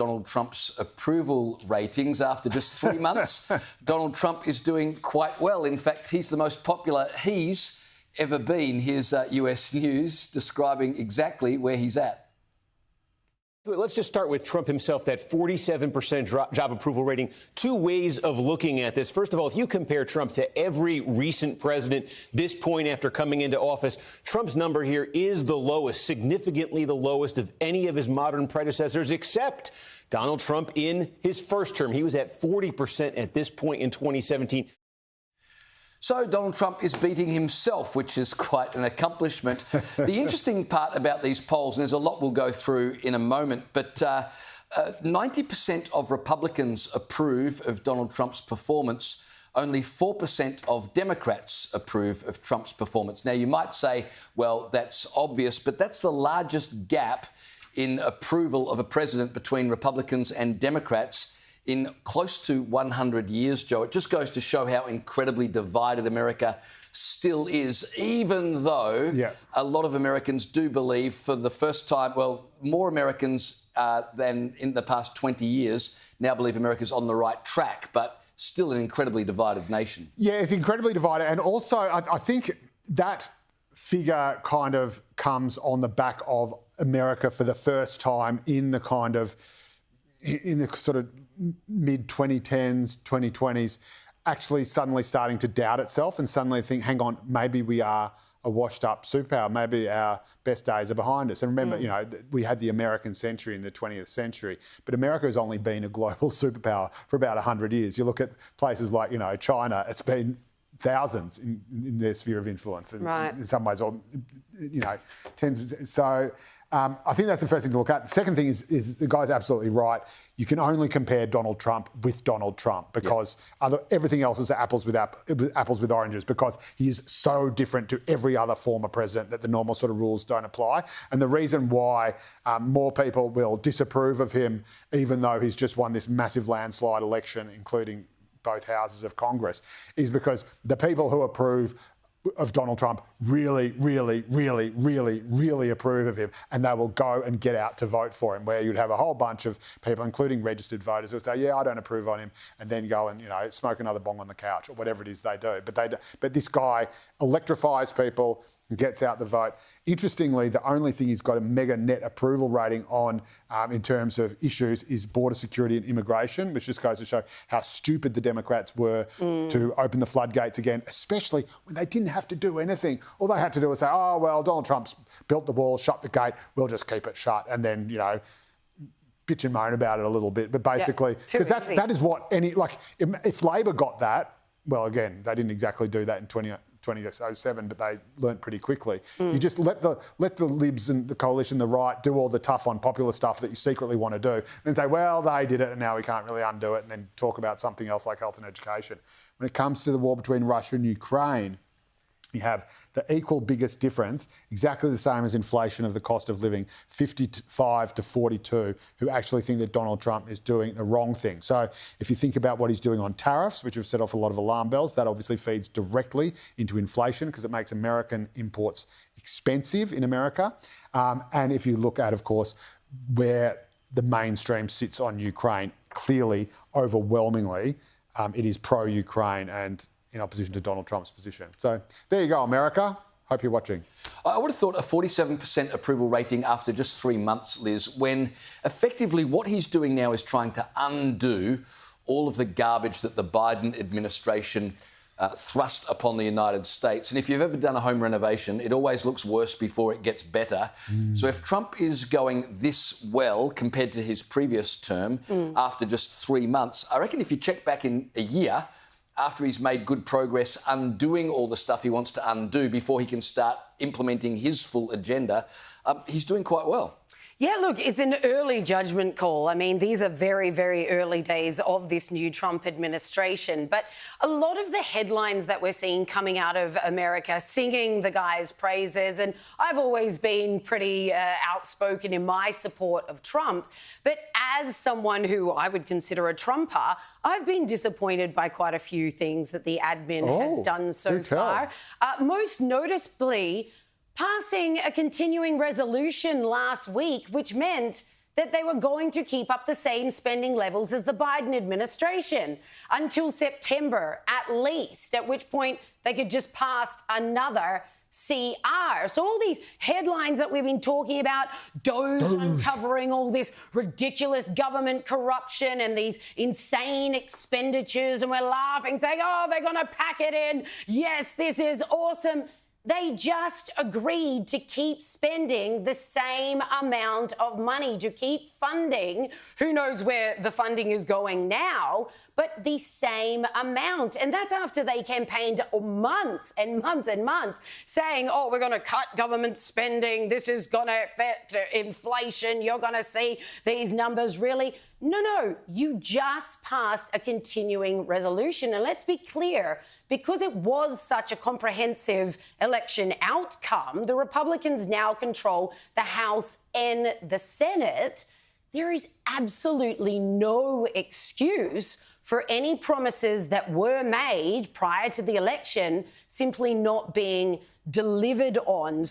Donald Trump's approval ratings after just 3 months. Donald Trump is doing quite well. In fact, he's the most popular he's ever been. Here's US News describing exactly where he's at. Let's just start with Trump himself, that 47% job approval rating. Two ways of looking at this. First of all, if you compare Trump to every recent president, this point after coming into office, Trump's number here is the lowest, significantly the lowest of any of his modern predecessors, except Donald Trump in his first term. He was at 40% at this point in 2017. So Donald Trump is beating himself, which is quite an accomplishment. The interesting part about these polls, and there's a lot we'll go through in a moment, but 90% of Republicans approve of Donald Trump's performance. Only 4% of Democrats approve of Trump's performance. Now, you might say, well, that's obvious, but that's the largest gap in approval of a president between Republicans and Democrats in close to 100 years, Joe. It just goes to show how incredibly divided America still is, even though a lot of Americans do believe for the first time, well, more Americans than in the past 20 years now believe America's on the right track, but still an incredibly divided nation. Yeah, it's incredibly divided. And also, I think that figure kind of comes on the back of America for the first time in the sort of mid-2010s, 2020s, actually suddenly starting to doubt itself and suddenly think, hang on, maybe we are a washed-up superpower. Maybe our best days are behind us. And remember, you know, we had the American century in the 20th century, but America has only been a global superpower for about 100 years. You look at places like, you know, China, it's been thousands in their sphere of influence. Right. In some ways, or, you know, tens. So I think that's the first thing to look at. The second thing is the guy's absolutely right. You can only compare Donald Trump with Donald Trump because everything else is apples with oranges, because he is so different to every other former president that the normal sort of rules don't apply. And the reason why more people will disapprove of him, even though he's just won this massive landslide election, including both houses of Congress, is because the people who approve of Donald Trump really, really, really, really, really approve of him, and they will go and get out to vote for him, where you'd have a whole bunch of people, including registered voters, who would say, yeah, I don't approve on him, and then go and, you know, smoke another bong on the couch or whatever it is they do. But this guy electrifies people and gets out the vote. Interestingly, the only thing he's got a mega net approval rating on in terms of issues is border security and immigration, which just goes to show how stupid the Democrats were to open the floodgates again, especially when they didn't have to do anything. All they had to do was say, oh, well, Donald Trump's built the wall, shut the gate, we'll just keep it shut, and then, you know, bitch and moan about it a little bit. But basically, because that is what any, like, if Labor got that, well, again, they didn't exactly do that in 2007, but they learnt pretty quickly. You just let the Libs and the coalition, the right, do all the tough on popular stuff that you secretly want to do, and say, well, they did it and now we can't really undo it, and then talk about something else like health and education. When it comes to the war between Russia and Ukraine, you have the equal biggest difference, exactly the same as inflation of the cost of living, 55 to 42, who actually think that Donald Trump is doing the wrong thing. So if you think about what he's doing on tariffs, which have set off a lot of alarm bells, that obviously feeds directly into inflation because it makes American imports expensive in America. And if you look at, of course, where the mainstream sits on Ukraine, clearly, overwhelmingly, it is pro-Ukraine and in opposition to Donald Trump's position. So there you go, America. Hope you're watching. I would have thought a 47% approval rating after just 3 months, Liz, when effectively what he's doing now is trying to undo all of the garbage that the Biden administration thrust upon the United States. And if you've ever done a home renovation, it always looks worse before it gets better. So if Trump is going this well compared to his previous term after just 3 months, I reckon if you check back in a year, after he's made good progress undoing all the stuff he wants to undo before he can start implementing his full agenda, he's doing quite well. Yeah, look, it's an early judgment call. I mean, these are very, very early days of this new Trump administration. But a lot of the headlines that we're seeing coming out of America singing the guy's praises, and I've always been pretty outspoken in my support of Trump. But as someone who I would consider a Trumper, I've been disappointed by quite a few things that the admin has done so far. Most noticeably, passing a continuing resolution last week, which meant that they were going to keep up the same spending levels as the Biden administration until September at least, at which point they could just pass another CR. So all these headlines that we've been talking about, Doge uncovering all this ridiculous government corruption and these insane expenditures, and we're laughing, saying, oh, they're going to pack it in. Yes, this is awesome. They just agreed to keep spending the same amount of money, to keep funding. Who knows where the funding is going now, but the same amount. And that's after they campaigned months and months and months saying, oh, we're going to cut government spending. This is going to affect inflation. You're going to see these numbers really. No, you just passed a continuing resolution. And let's be clear, because it was such a comprehensive election outcome, the Republicans now control the House and the Senate. There is absolutely no excuse for any promises that were made prior to the election simply not being delivered on.